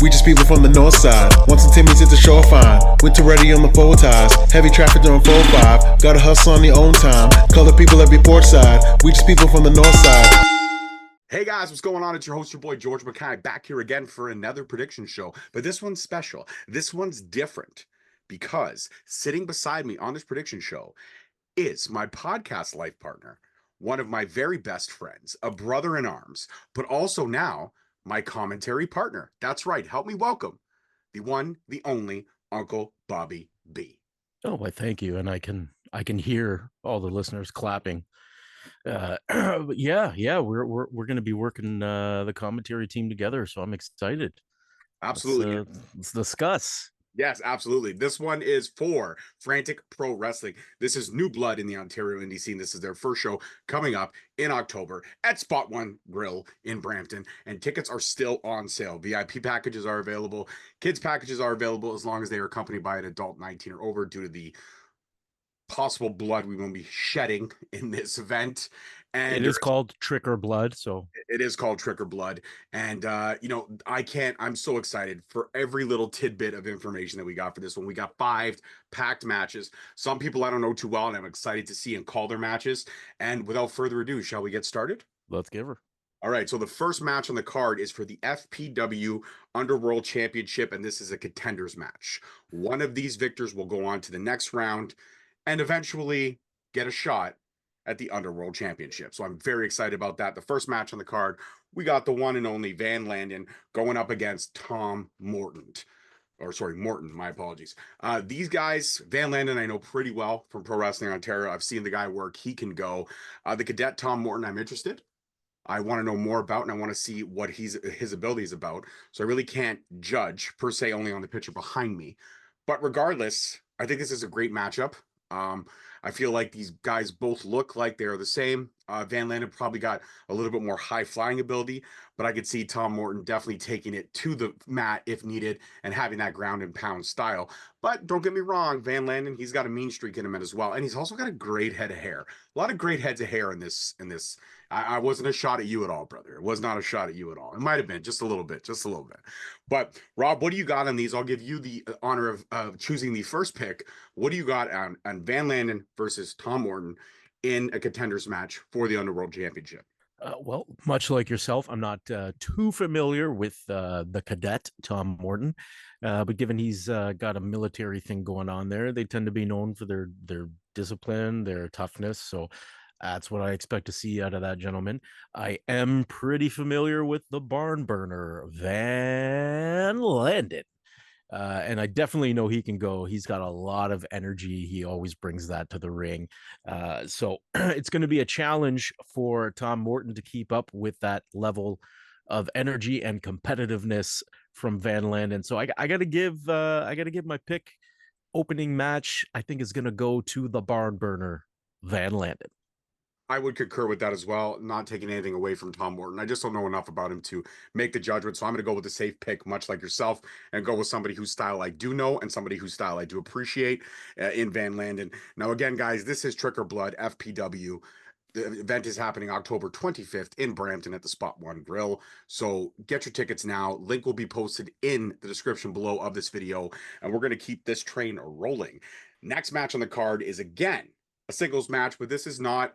We just people from the north side. Once and Timmy's at the shore fine. Winter ready on the four ties. Heavy traffic during 4-5. Gotta hustle on your own time. Color people every port side. We just people from the north side. Hey guys, what's going on? It's your host, your boy George Mackay, back here again for another prediction show. But this one's special. This one's different because sitting beside me on this prediction show is my podcast life partner, one of my very best friends, a brother in arms, but also now my commentary partner. That's right. Help me welcome the one, the only Uncle Bobby B. Oh, well, thank you. And I can hear all the listeners clapping. But yeah, we're going to be working the commentary team together, so I'm excited. Absolutely. Let's discuss. Yes, absolutely. This one is for Frantic Pro Wrestling. This is new blood in the Ontario indie scene. This is their first show coming up in October at Spot One Grill in Brampton, and tickets are still on sale. VIP packages are available. Kids packages are available as long as they are accompanied by an adult 19 or over due to the possible blood we will be shedding in this event. And it is called Trick or Blood, so it is called Trick or Blood. And I'm so excited for every little tidbit of information that we got for this one. We got 5 packed matches. Some people I don't know too well, and I'm excited to see and call their matches. And without further ado, shall we get started? Let's give her. All right, so the first match on the card is for the FPW Underworld Championship, and this is a contenders match. One of these victors will go on to the next round and eventually get a shot at the Underworld Championship. So I'm very excited about that. The first match on the card, we got the one and only Van Landen going up against Tom Morton. Morton, my apologies. These guys, Van Landen, I know pretty well from Pro Wrestling Ontario. I've seen the guy work. He can go. The cadet Tom Morton, I'm interested. I want to know more about, and I want to see what his ability is about. So I really can't judge, per se, only on the picture behind me. But regardless, I think this is a great matchup. I feel like these guys both look like they're the same. Van Landen probably got a little bit more high flying ability, but I could see Tom Morton definitely taking it to the mat if needed and having that ground and pound style. But don't get me wrong, Van Landen, he's got a mean streak in him as well, and he's also got a great head of hair. A lot of great heads of hair in this. I wasn't a shot at you at all, brother. It was not a shot at you at all. It might have been just a little bit. But Rob, what do you got on these? I'll give you the honor of choosing the first pick. What do you got on Van Landen versus Tom Morton in a contenders match for the Underworld Championship? Well, much like yourself, I'm not too familiar with the cadet Tom Morton, but given he's got a military thing going on there, they tend to be known for their discipline, their toughness. So that's what I expect to see out of that gentleman. I am pretty familiar with the barn burner, Van Landen. And I definitely know he can go. He's got a lot of energy. He always brings that to the ring. So it's going to be a challenge for Tom Morton to keep up with that level of energy and competitiveness from Van Landen. So I got to give my pick. Opening match, I think, is going to go to the barn burner, Van Landen. I would concur with that as well, not taking anything away from Tom Morton. I just don't know enough about him to make the judgment. So I'm going to go with the safe pick, much like yourself, and go with somebody whose style I do know and somebody whose style I do appreciate in Van Landen. Now, again, guys, this is Trick or Blood, FPW. The event is happening October 25th in Brampton at the Spot One Grill. So get your tickets now. Link will be posted in the description below of this video, and we're going to keep this train rolling. Next match on the card is, again, a singles match, but this is not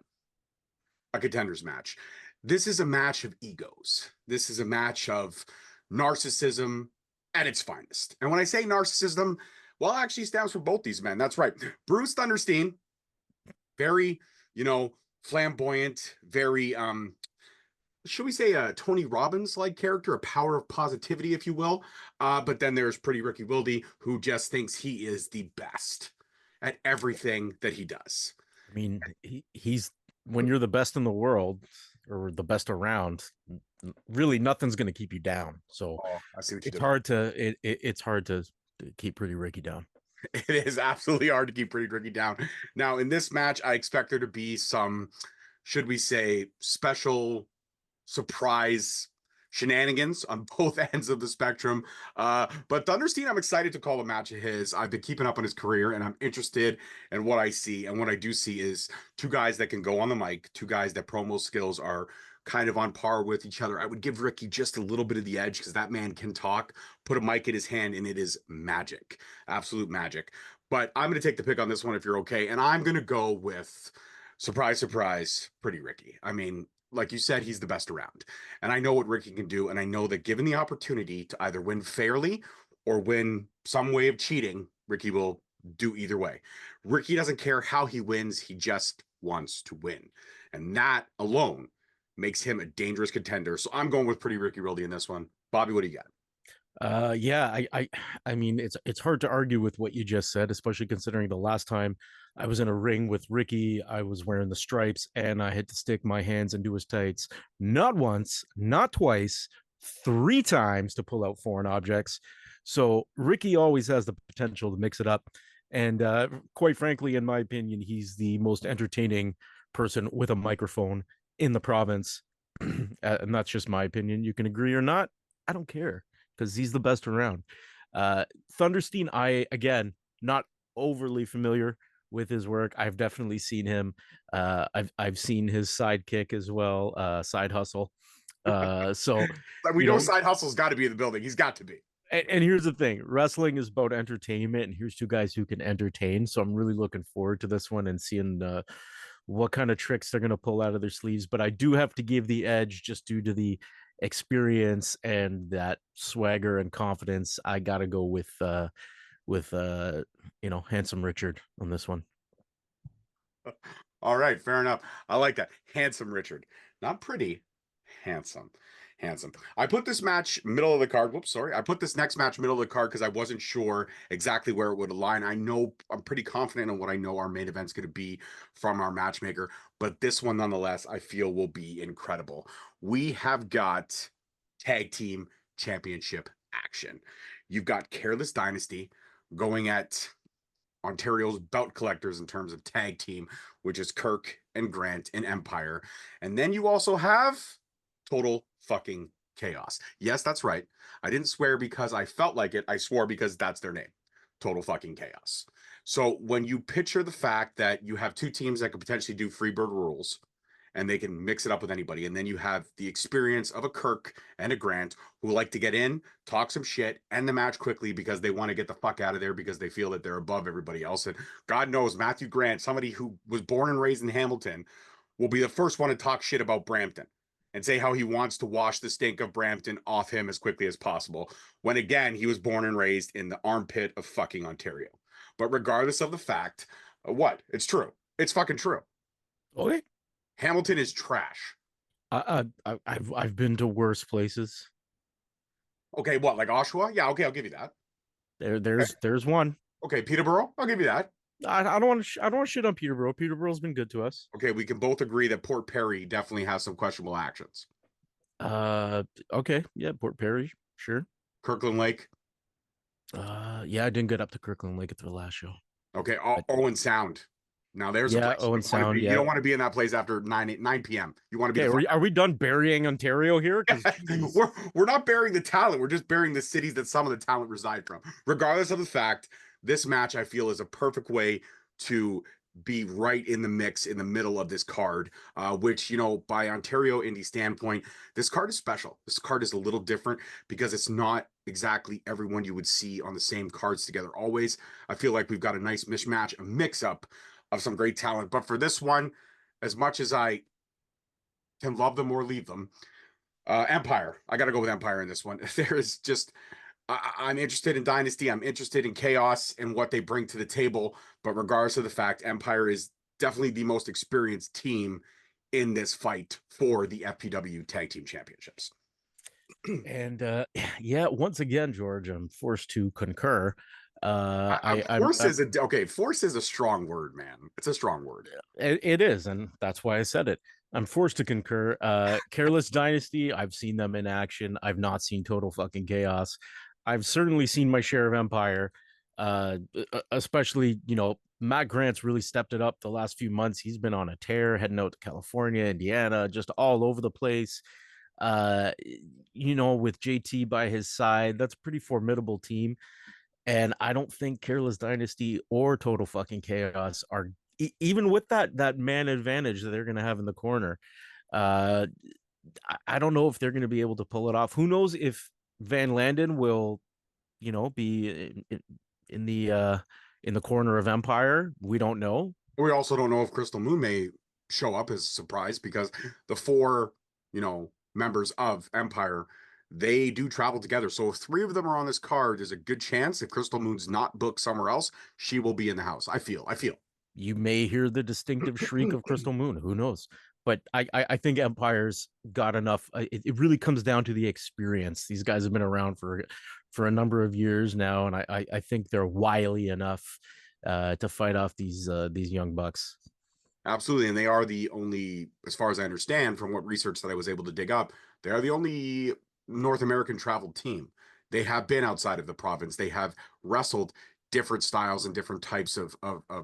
a contenders match. This is a match of egos. This is a match of narcissism at its finest. And when I say narcissism, well, it actually stands for both these men. That's right. Bruce Thunderstein, very, flamboyant, very, should we say a Tony Robbins-like character, a power of positivity, if you will. But then there's Pretty Ricky Wilde, who just thinks he is the best at everything that he does. I mean, he's when you're the best in the world or the best around, really nothing's going to keep you down. So I see what it's hard to it's hard to keep Pretty Ricky down. It is absolutely hard to keep Pretty Ricky down. Now, in this match, I expect there to be some, should we say, special surprise shenanigans on both ends of the spectrum. But Thunderstein, I'm excited to call a match of his. I've been keeping up on his career, and I'm interested in what I see. And what I do see is 2 guys that can go on the mic, 2 guys that promo skills are kind of on par with each other. I would give Ricky just a little bit of the edge because that man can talk, put a mic in his hand, and it is magic, absolute magic. But I'm going to take the pick on this one if you're okay. And I'm going to go with, surprise, surprise, Pretty Ricky. I mean, like you said, he's the best around. And I know what Ricky can do. And I know that given the opportunity to either win fairly or win some way of cheating, Ricky will do either way. Ricky doesn't care how he wins. He just wants to win. And that alone makes him a dangerous contender. So I'm going with Pretty Ricky Realty in this one. Bobby, what do you got? I mean, it's hard to argue with what you just said, especially considering the last time I was in a ring with Ricky, I was wearing the stripes and I had to stick my hands into his tights, not once, not twice, 3 times to pull out foreign objects. So Ricky always has the potential to mix it up. And quite frankly, in my opinion, he's the most entertaining person with a microphone in the province. And that's just my opinion. You can agree or not. I don't care because he's the best around. Thunderstein, again, not overly familiar with his work. I've definitely seen him. I've seen his sidekick as well, Side Hustle. So we know Side Hustle's got to be in the building. He's got to be. And here's the thing, wrestling is about entertainment, and here's two guys who can entertain. So I'm really looking forward to this one and seeing what kind of tricks they're going to pull out of their sleeves. But I do have to give the edge just due to the experience and that swagger and confidence. I got to go with Handsome Richard on this one. All right, fair enough. I like that. Handsome Richard. Not pretty, handsome. Handsome. I put this match middle of the card. Whoops, sorry. I put this next match middle of the card because I wasn't sure exactly where it would align. I'm pretty confident in what I know our main event's going to be from our matchmaker, but this one nonetheless, I feel will be incredible. We have got tag team championship action. You've got Careless Dynasty going at Ontario's belt collectors in terms of tag team, which is Kirk and Grant and Empire. And then you also have Total Fucking Chaos. Yes, that's right. I didn't swear because I felt like it. I swore because that's their name. Total Fucking Chaos. So when you picture the fact that you have two teams that could potentially do Freebird rules and they can mix it up with anybody, and then you have the experience of a Kirk and a Grant who like to get in, talk some shit, end the match quickly because they want to get the fuck out of there because they feel that they're above everybody else. And God knows Matthew Grant, somebody who was born and raised in Hamilton, will be the first one to talk shit about Brampton and say how he wants to wash the stink of Brampton off him as quickly as possible, when again, he was born and raised in the armpit of fucking Ontario. But regardless of the fact, what? It's true. It's fucking true. Okay. Hamilton is trash. I've been to worse places. Okay, what, like Oshawa? Yeah, okay, I'll give you that. There's one. Okay, Peterborough? I'll give you that. I don't want to shit on Peterborough. Peterborough's been good to us. Okay, we can both agree that Port Perry definitely has some questionable actions. Okay, yeah, Port Perry, sure. Kirkland Lake. Yeah, I didn't get up to Kirkland Lake at the last show. Okay, Owen Sound. Now there's a place Owen Sound. You don't want to be in that place after 9 p.m. You want to be. Okay, are we done burying Ontario here? We're not burying the talent. We're just burying the cities that some of the talent reside from. Regardless of the fact, this match I feel is a perfect way to be right in the mix in the middle of this card, which, by Ontario indie standpoint, this card is special. This card is a little different because it's not exactly everyone you would see on the same cards together always. I feel like we've got a nice mishmash, a mix-up of some great talent. But for this one, as much as I can love them or leave them, Empire. I got to go with Empire in this one. There is just... I'm interested in Dynasty. I'm interested in Chaos and what they bring to the table. But regardless of the fact, Empire is definitely the most experienced team in this fight for the FPW Tag Team Championships. And yeah, once again, George, I'm forced to concur. Force is a strong word, man. It's a strong word. It is, and that's why I said it. I'm forced to concur. Careless Dynasty, I've seen them in action. I've not seen Total Fucking Chaos. I've certainly seen my share of Empire, especially, Matt Grant's really stepped it up the last few months. He's been on a tear, heading out to California, Indiana, just all over the place. With JT by his side, that's a pretty formidable team. And I don't think Careless Dynasty or Total Fucking Chaos are, even with that man advantage that they're going to have in the corner, I don't know if they're going to be able to pull it off. Who knows if Van Landen will, be in the corner of Empire? We don't know. We also don't know if Crystal Moon may show up as a surprise because the four, members of Empire, they do travel together. So if three of them are on this card, there's a good chance if Crystal Moon's not booked somewhere else, she will be in the house. I feel. You may hear the distinctive shriek of Crystal Moon. Who knows? But I think Empire's got enough. It really comes down to the experience. These guys have been around for a number of years now, and I think they're wily enough to fight off these young bucks. Absolutely. And they are the only, as far as I understand from what research that I was able to dig up, they are the only North American traveled team. They have been outside of the province. They have wrestled different styles and different types of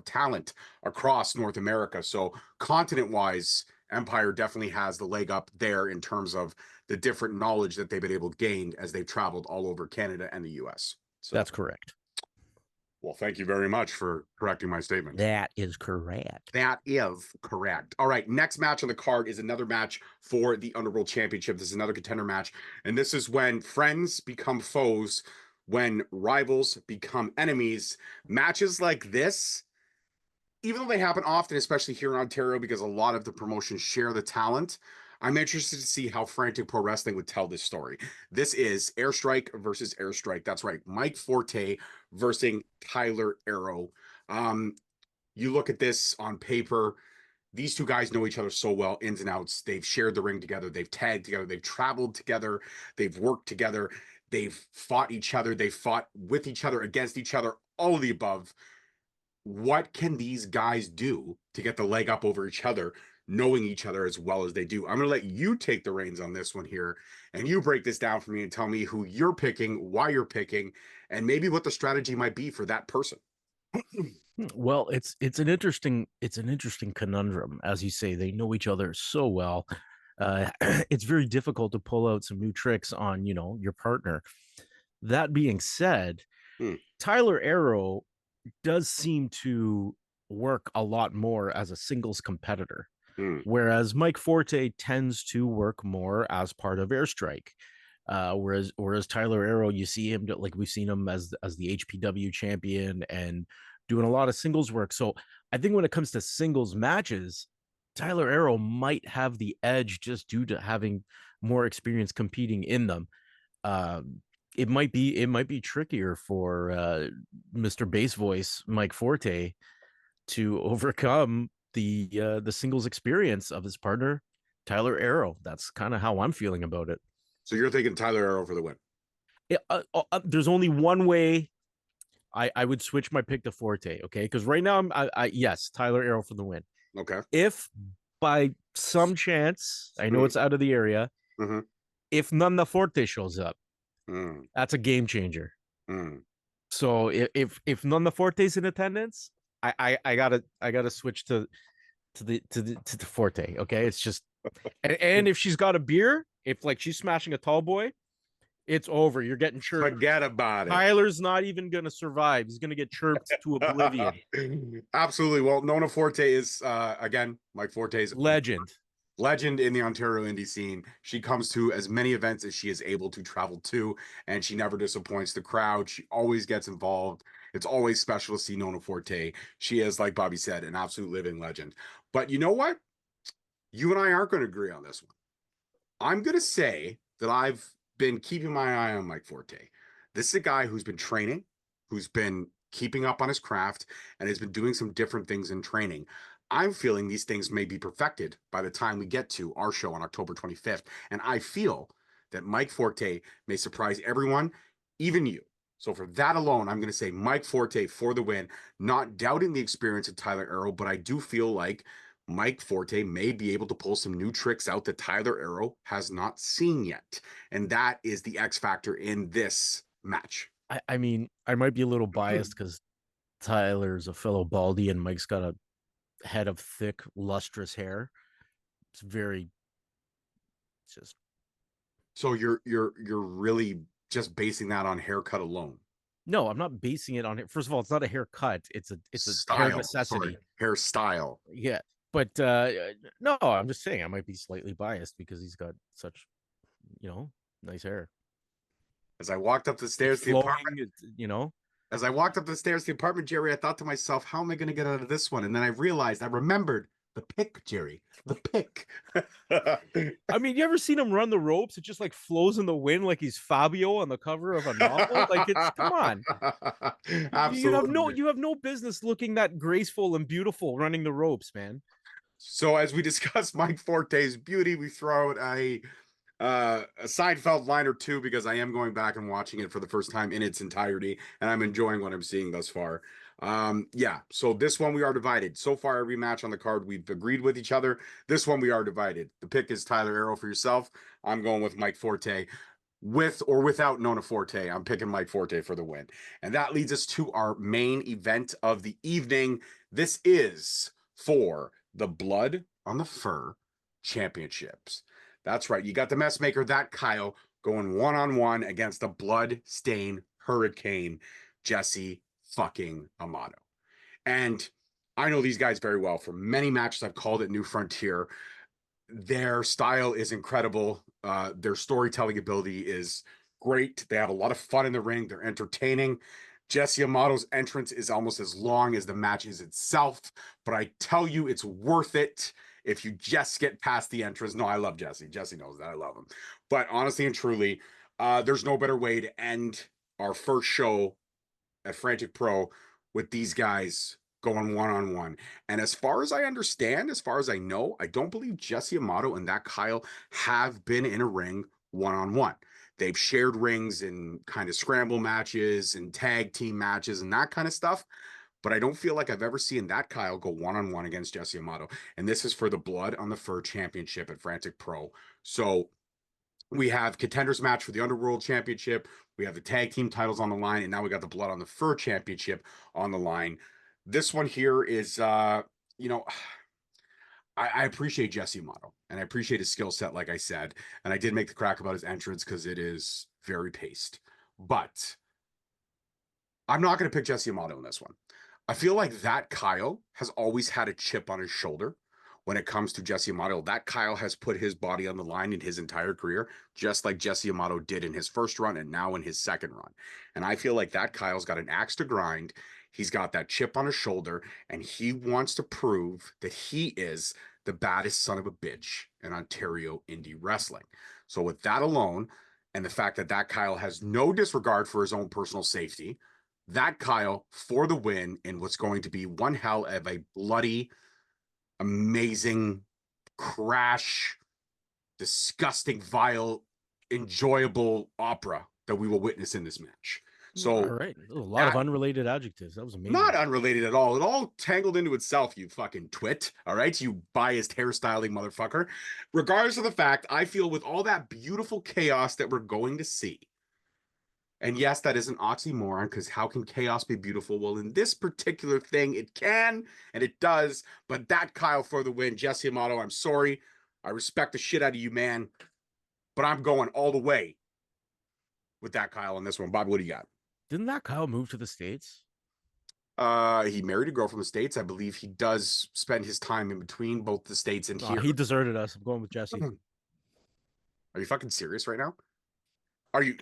talent across North America. So continent wise, Empire definitely has the leg up there in terms of the different knowledge that they've been able to gain as they've traveled all over Canada and the US. So that's correct. Well, thank you very much for correcting my statement. That is correct. That is correct. All right, next match on the card is another match for the Underworld Championship. This is another contender match, and this is when friends become foes, when rivals become enemies. Matches like this, even though they happen often, especially here in Ontario, because a lot of the promotions share the talent, I'm interested to see how Frantic Pro Wrestling would tell this story. This is Airstrike versus Airstrike. That's right. Mike Forte versus Tyler Arrow. You look at this on paper, these two guys know each other so well, ins and outs. They've shared the ring together. They've tagged together. They've traveled together. They've worked together. They've fought each other. They've fought with each other, against each other, all of the above. What can these guys do to get the leg up over each other, knowing each other as well as they do? I'm going to let you take the reins on this one here, and you break this down for me and tell me who you're picking, why you're picking, and maybe what the strategy might be for that person. Well, it's an interesting conundrum. As you say, they know each other so well. It's very difficult to pull out some new tricks on, your partner. That being said, Tyler Arrow does seem to work a lot more as a singles competitor, whereas Mike Forte tends to work more as part of Airstrike. Whereas Tyler Arrow, you see him like we've seen him as the HPW champion and doing a lot of singles work. So I think when it comes to singles matches, Tyler Arrow might have the edge just due to having more experience competing in them. It might be trickier for Mr. Bass Voice Mike Forte to overcome the singles experience of his partner Tyler Arrow. That's kind of how I'm feeling about it. So you're thinking Tyler Arrow for the win? There's only one way I would switch my pick to Forte, okay? Because right now yes, Tyler Arrow for the win. Okay. If by some chance, I know it's out of the area, if Nanda Forte shows up, that's a game changer. So if Nanda Forte's in attendance, I gotta switch to Forte. Okay, it's just and if she's got a beer, if like she's smashing a tall boy, it's over. You're getting chirped. Forget about it. Tyler's not even gonna survive. He's gonna get chirped to oblivion. Absolutely. Well, Nona Forte is again, Mike Forte's legend in the Ontario indie scene. She comes to as many events as she is able to travel to, and she never disappoints the crowd. She always gets involved. It's always special to see Nona Forte. She is, like Bobby said, an absolute living legend. But you know what? You and I aren't going to agree on this one. I'm going to say that I've been keeping my eye on Mike Forte. This is a guy who's been training, who's been keeping up on his craft, and has been doing some different things in training. I'm feeling these things may be perfected by the time we get to our show on October 25th. And I feel that Mike Forte may surprise everyone, even you. So for that alone, I'm going to say Mike Forte for the win, not doubting the experience of Tyler Arrow, but I do feel like Mike Forte may be able to pull some new tricks out that Tyler Arrow has not seen yet. And that is the X factor in this match. I mean, I might be a little biased because Tyler's a fellow baldy and Mike's got a head of thick, lustrous hair. It's very just. So you're really just basing that on haircut alone? No, I'm not basing it on it. First of all, it's not a haircut. It's a style, hair necessity. Hairstyle. Yeah. But no, I'm just saying I might be slightly biased because he's got such, nice hair. As I walked up the It's stairs to the apartment, flowing. as I walked up the stairs to the apartment, Jerry, I thought to myself, how am I going to get out of this one? And then I realized, I remembered the pick, Jerry, the pick. I mean, you ever seen him run the ropes? It just like flows in the wind like he's Fabio on the cover of a novel. Like it's come on. Absolutely. You have no business looking that graceful and beautiful running the ropes, man. So as we discuss Mike Forte's beauty, we throw out a Seinfeld line or two because I am going back and watching it for the first time in its entirety, and I'm enjoying what I'm seeing thus far. Yeah, so this one we are divided. So far, every match on the card, we've agreed with each other. This one we are divided. The pick is Tyler Arrow for yourself. I'm going with Mike Forte. With or without Nona Forte, I'm picking Mike Forte for the win. And that leads us to our main event of the evening. This is for the Blood on the Fur Championships. That's right. You got the messmaker, that Kyle, going one-on-one against the blood-stained hurricane, Jesse fucking Amato. And I know these guys very well. For many matches I've called at New Frontier, their style is incredible. Their storytelling ability is great. They have a lot of fun in the ring. They're entertaining. Jesse Amato's entrance is almost as long as the match is itself, but I tell you, it's worth it if you just get past the entrance. No, I love Jesse. Jesse knows that. I love him. But honestly and truly, there's no better way to end our first show at Frantic Pro with these guys going one-on-one. And as far as I understand, as far as I know, I don't believe Jesse Amato and that Kyle have been in a ring one-on-one. They've shared rings in kind of scramble matches and tag team matches and that kind of stuff. But I don't feel like I've ever seen that Kyle go one-on-one against Jesse Amato. And this is for the Blood on the Fur Championship at Frantic Pro. So we have contenders match for the Underworld Championship. We have the tag team titles on the line. And now we got the Blood on the Fur Championship on the line. This one here is, you know, I appreciate Jesse Amato and I appreciate his skill set, like I said. And I did make the crack about his entrance because it is very paced. But I'm not going to pick Jesse Amato in this one. I feel like that Kyle has always had a chip on his shoulder when it comes to Jesse Amato. That Kyle has put his body on the line in his entire career, just like Jesse Amato did in his first run and now in his second run. And I feel like that Kyle's got an axe to grind. He's got that chip on his shoulder, and he wants to prove that he is the baddest son of a bitch in Ontario indie wrestling. So with that alone, and the fact that that Kyle has no disregard for his own personal safety, that Kyle for the win in what's going to be one hell of a bloody, amazing, crash, disgusting, vile, enjoyable opera that we will witness in this match. So, all right, a lot of unrelated adjectives. That was amazing. Not unrelated at all. It all tangled into itself, you fucking twit. All right, you biased hairstyling motherfucker. Regardless of the fact, I feel with all that beautiful chaos that we're going to see, and yes, that is an oxymoron because how can chaos be beautiful? Well, in this particular thing, it can and it does. But that Kyle for the win, Jesse Amato, I'm sorry. I respect the shit out of you, man. But I'm going all the way with that Kyle on this one. Bobby, what do you got? Didn't that Kyle move to the States? He married a girl from the States. I believe he does spend his time in between both the States and here. He deserted us. I'm going with Jesse. Are you fucking serious right now? Are you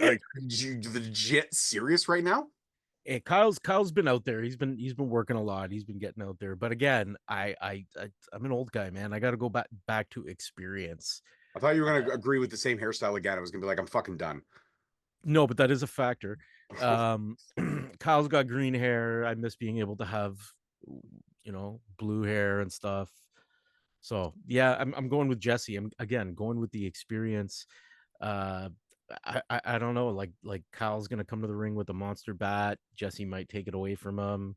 legit serious right now? Hey, Kyle's been out there. He's been working a lot. He's been getting out there. But again, I'm an old guy, man. I got to go back to experience. I thought you were gonna agree with the same hairstyle again. I was gonna be like, I'm fucking done. No, but that is a factor. Kyle's got green hair. I miss being able to have, blue hair and stuff. So yeah, I'm going with Jesse. I'm again going with the experience. I don't know. Like Kyle's gonna come to the ring with a monster bat. Jesse might take it away from him.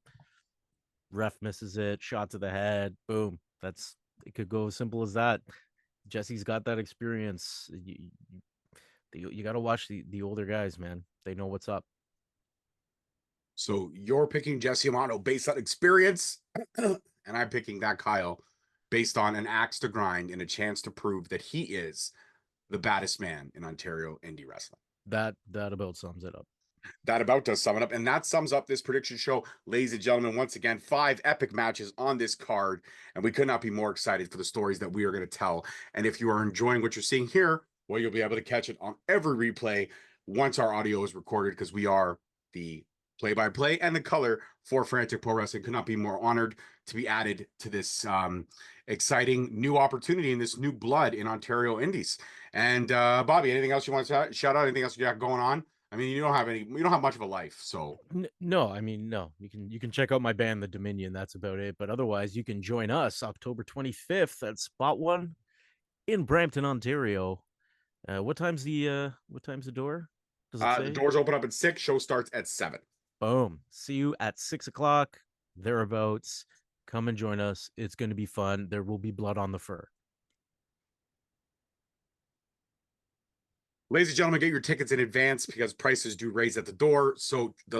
Ref misses it. Shot to the head. Boom. It could go as simple as that. Jesse's got that experience. You got to watch the older guys, man. They know what's up. So you're picking Jesse Amato based on experience, and I'm picking that Kyle based on an axe to grind and a chance to prove that he is the baddest man in Ontario indie wrestling. That about sums it up. That about does sum it up. And that sums up this prediction show, ladies and gentlemen. Once again, 5 epic matches on this card. And we could not be more excited for the stories that we are going to tell. And if you are enjoying what you're seeing here, well, you'll be able to catch it on every replay once our audio is recorded, because we are the play-by-play and the color for Frantic Pro Wrestling. Could not be more honored to be added to this exciting new opportunity and this new blood in Ontario Indies. And Bobby, anything else you want to shout out? Anything else you got going on? I mean, you don't have much of a life, so No, I mean, no. You can check out my band, The Dominion. That's about it. But otherwise, you can join us October 25th at Spot One in Brampton, Ontario. What time's the door? Does it say? The doors open up at 6. Show starts at 7. Boom. See you at 6 o'clock, thereabouts. Come and join us. It's going to be fun. There will be blood on the fur. Ladies and gentlemen, get your tickets in advance because prices do raise at the door. So the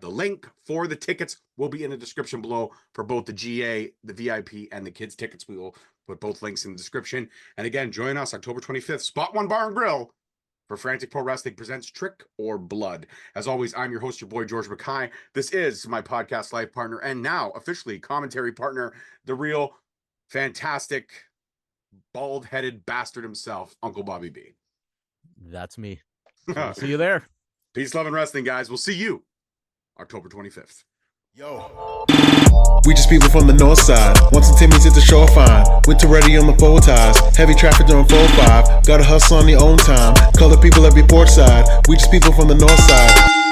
link for the tickets will be in the description below for both the GA, the VIP, and the kids tickets. We will put both links in the description. And again, join us October 25th, Spot One Bar and Grill, for Frantic Pro Wrestling presents Trick or Blood. As always, I'm your host, your boy, George Mackay. This is my podcast life partner and now officially commentary partner, the real fantastic bald-headed bastard himself, Uncle Bobby B. That's me. So see you there. Peace, love, and wrestling, guys. We'll see you October 25th. Yo. We just people from the north side. Once the Timmy's hit the shore fine. Winter ready on the full ties. Heavy traffic during 4-5. Gotta hustle on the own time. Color people every port side. We just people from the north side.